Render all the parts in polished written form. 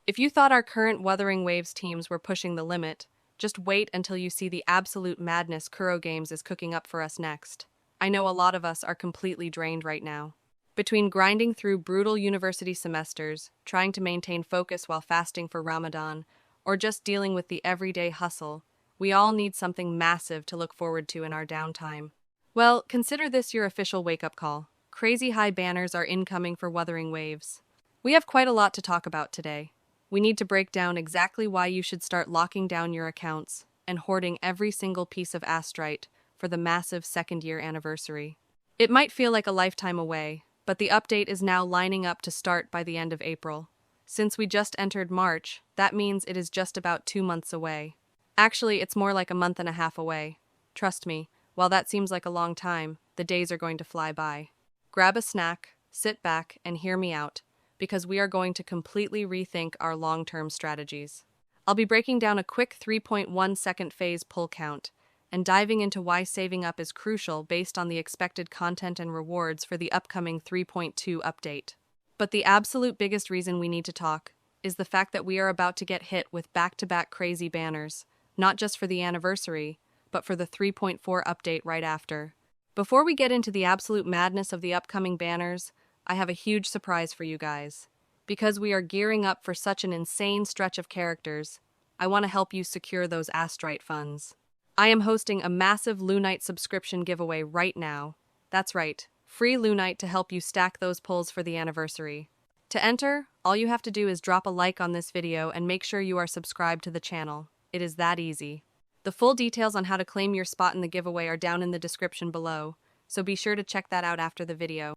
If you thought our current Wuthering Waves teams were pushing the limit, just wait until you see the absolute madness Kuro Games is cooking up for us next. I know a lot of us are completely drained right now. Between grinding through brutal university semesters, trying to maintain focus while fasting for Ramadan, or just dealing with the everyday hustle, we all need something massive to look forward to in our downtime. Well, consider this your official wake-up call. Crazy high banners are incoming for Wuthering Waves. We have quite a lot to talk about today. We need to break down exactly why you should start locking down your accounts and hoarding every single piece of Astrite for the massive second-year anniversary. It might feel like a lifetime away, but the update is now lining up to start by the end of April. Since we just entered March, that means it is just about 2 months away. Actually, it's more like a month and a half away. Trust me, while that seems like a long time, the days are going to fly by. Grab a snack, sit back, and hear me out, because we are going to completely rethink our long-term strategies. I'll be breaking down a quick 3.1 second phase pull count, and diving into why saving up is crucial based on the expected content and rewards for the upcoming 3.2 update. But the absolute biggest reason we need to talk is the fact that we are about to get hit with back-to-back crazy banners, not just for the anniversary, but for the 3.4 update right after. Before we get into the absolute madness of the upcoming banners, I have a huge surprise for you guys. Because we are gearing up for such an insane stretch of characters, I want to help you secure those Astrite funds. I am hosting a massive Lunite subscription giveaway right now. That's right, free Lunite to help you stack those pulls for the anniversary. To enter, all you have to do is drop a like on this video and make sure you are subscribed to the channel. It is that easy. The full details on how to claim your spot in the giveaway are down in the description below, so be sure to check that out after the video.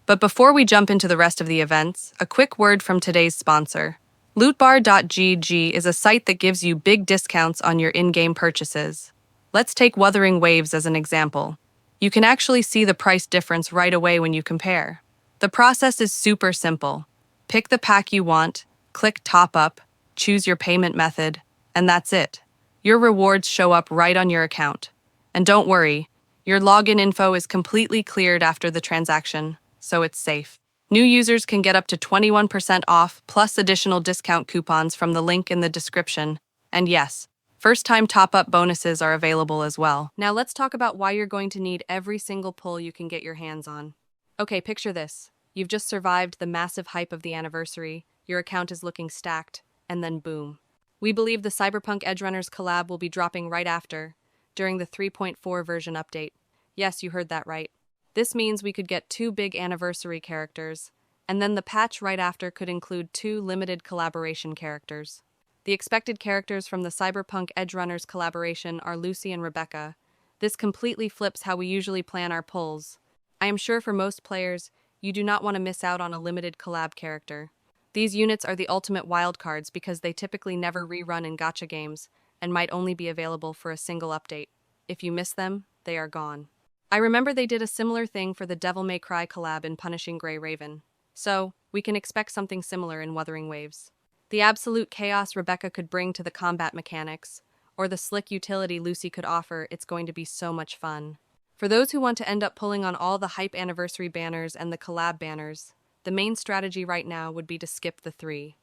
But before we jump into the rest of the events, a quick word from today's sponsor. Lootbar.gg is a site that gives you big discounts on your in-game purchases. Let's take Wuthering Waves as an example. You can actually see the price difference right away when you compare. The process is super simple. Pick the pack you want, click Top Up, choose your payment method, and that's it. Your rewards show up right on your account. And don't worry, your login info is completely cleared after the transaction, so it's safe. New users can get up to 21% off plus additional discount coupons from the link in the description. And yes, first-time top-up bonuses are available as well. Now let's talk about why you're going to need every single pull you can get your hands on. Okay, picture this. You've just survived the massive hype of the anniversary, your account is looking stacked, and then boom. We believe the Cyberpunk Edgerunners collab will be dropping right after, during the 3.4 version update. Yes, you heard that right. This means we could get 2 big anniversary characters, and then the patch right after could include 2 limited collaboration characters. The expected characters from the Cyberpunk Edgerunners collaboration are Lucy and Rebecca. This completely flips how we usually plan our pulls. I am sure for most players, you do not want to miss out on a limited collab character. These units are the ultimate wildcards because they typically never rerun in gacha games and might only be available for a single update. If you miss them, they are gone. I remember they did a similar thing for the Devil May Cry collab in Punishing Grey Raven. So, we can expect something similar in Wuthering Waves. The absolute chaos Rebecca could bring to the combat mechanics, or the slick utility Lucy could offer, it's going to be so much fun. For those who want to end up pulling on all the hype anniversary banners and the collab banners, the main strategy right now would be to skip the 3.2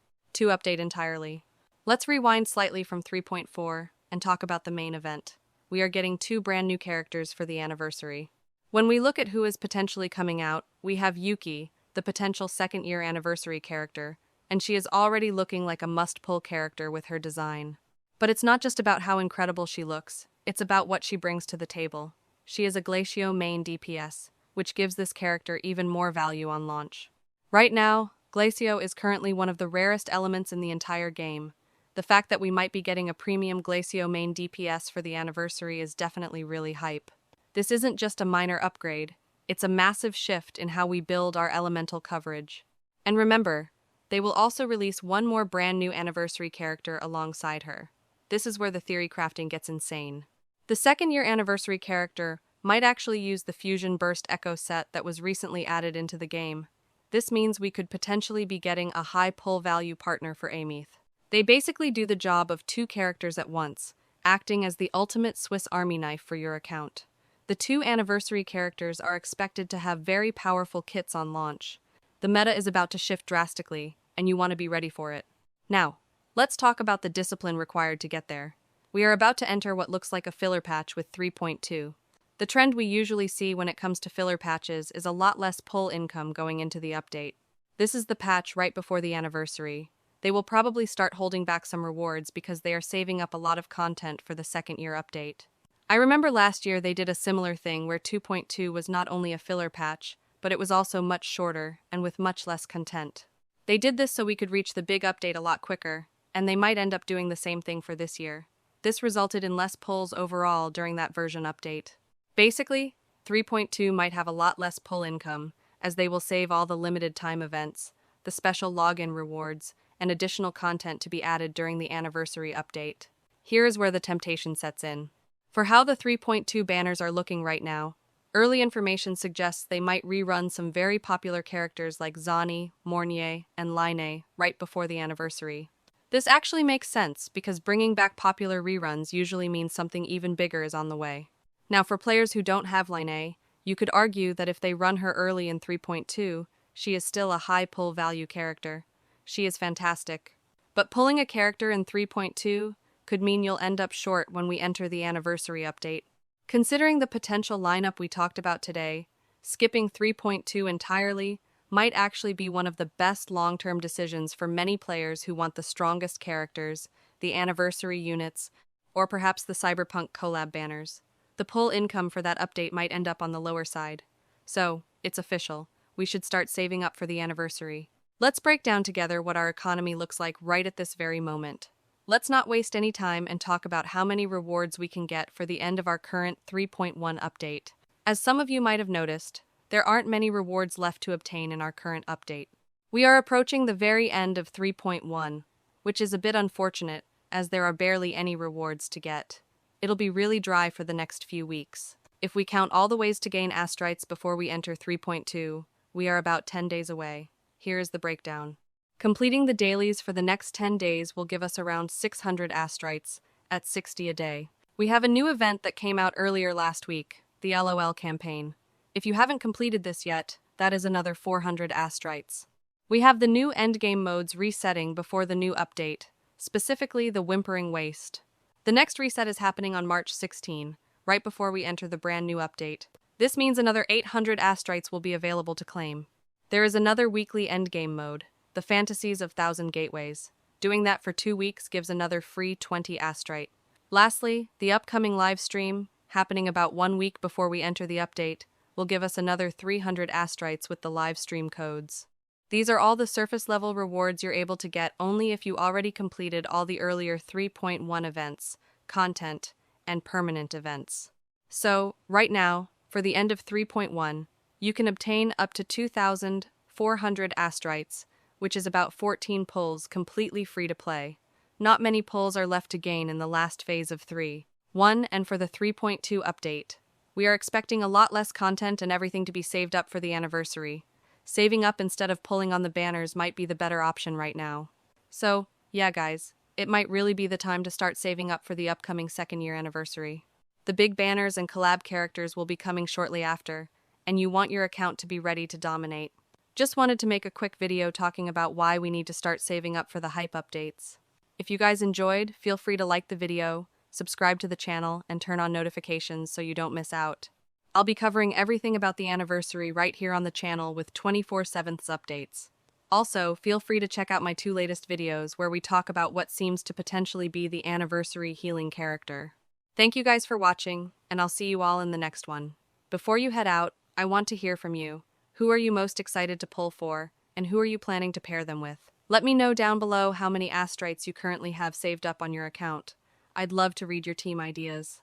update entirely. Let's rewind slightly from 3.4 and talk about the main event. We are getting 2 brand new characters for the anniversary. When we look at who is potentially coming out, we have Yuki, the potential second-year anniversary character, and she is already looking like a must-pull character with her design. But it's not just about how incredible she looks, it's about what she brings to the table. She is a Glacio main DPS, which gives this character even more value on launch. Right now, Glacio is currently one of the rarest elements in the entire game. The fact that we might be getting a premium Glacio main DPS for the anniversary is definitely really hype. This isn't just a minor upgrade, it's a massive shift in how we build our elemental coverage. And remember, they will also release 1 more brand new anniversary character alongside her. This is where the theory crafting gets insane. The second-year anniversary character might actually use the Fusion Burst Echo set that was recently added into the game. This means we could potentially be getting a high pull value partner for Amith. They basically do the job of 2 characters at once, acting as the ultimate Swiss Army knife for your account. The 2 anniversary characters are expected to have very powerful kits on launch. The meta is about to shift drastically, and you want to be ready for it. Now, let's talk about the discipline required to get there. We are about to enter what looks like a filler patch with 3.2. The trend we usually see when it comes to filler patches is a lot less pull income going into the update. This is the patch right before the anniversary. They will probably start holding back some rewards because they are saving up a lot of content for the second year update. I remember last year they did a similar thing where 2.2 was not only a filler patch, but it was also much shorter and with much less content. They did this so we could reach the big update a lot quicker, and they might end up doing the same thing for this year. This resulted in less pulls overall during that version update. Basically, 3.2 might have a lot less pull income, as they will save all the limited time events, the special login rewards, and additional content to be added during the anniversary update. Here is where the temptation sets in. For how the 3.2 banners are looking right now, early information suggests they might rerun some very popular characters like Zani, Mornier, and Line right before the anniversary. This actually makes sense because bringing back popular reruns usually means something even bigger is on the way. Now, for players who don't have Line, you could argue that if they run her early in 3.2, she is still a high pull value character. She is fantastic. But pulling a character in 3.2 could mean you'll end up short when we enter the anniversary update. Considering the potential lineup we talked about today, skipping 3.2 entirely might actually be one of the best long-term decisions for many players who want the strongest characters, the anniversary units, or perhaps the Cyberpunk collab banners. The pull income for that update might end up on the lower side. So, it's official. We should start saving up for the anniversary. Let's break down together what our economy looks like right at this very moment. Let's not waste any time and talk about how many rewards we can get for the end of our current 3.1 update. As some of you might have noticed, there aren't many rewards left to obtain in our current update. We are approaching the very end of 3.1, which is a bit unfortunate as there are barely any rewards to get. It'll be really dry for the next few weeks. If we count all the ways to gain Astrites before we enter 3.2, we are about 10 days away. Here is the breakdown. Completing the dailies for the next 10 days will give us around 600 Astrites at 60 a day. We have a new event that came out earlier last week, the LOL campaign. If you haven't completed this yet, that is another 400 Astrites. We have the new endgame modes resetting before the new update, specifically the Whimpering Waste. The next reset is happening on March 16, right before we enter the brand new update. This means another 800 Astrites will be available to claim. There is another weekly endgame mode, the Fantasies of Thousand Gateways. Doing that for 2 weeks gives another free 20 Astrite. Lastly, the upcoming live stream, happening about 1 week before we enter the update, will give us another 300 Astrites with the live stream codes. These are all the surface-level rewards you're able to get only if you already completed all the earlier 3.1 events, content, and permanent events. So, right now, for the end of 3.1, you can obtain up to 2,400 Astrites, which is about 14 pulls completely free to play. Not many pulls are left to gain in the last phase of 3.1 and for the 3.2 update. We are expecting a lot less content and everything to be saved up for the anniversary. Saving up instead of pulling on the banners might be the better option right now. So, yeah guys, it might really be the time to start saving up for the upcoming second year anniversary. The big banners and collab characters will be coming shortly after, and you want your account to be ready to dominate. Just wanted to make a quick video talking about why we need to start saving up for the hype updates. If you guys enjoyed, feel free to like the video, subscribe to the channel, and turn on notifications so you don't miss out. I'll be covering everything about the anniversary right here on the channel with 24/7 updates. Also, feel free to check out my 2 latest videos where we talk about what seems to potentially be the anniversary healing character. Thank you guys for watching, and I'll see you all in the next one. Before you head out, I want to hear from you. Who are you most excited to pull for, and who are you planning to pair them with? Let me know down below how many Astrites you currently have saved up on your account. I'd love to read your team ideas.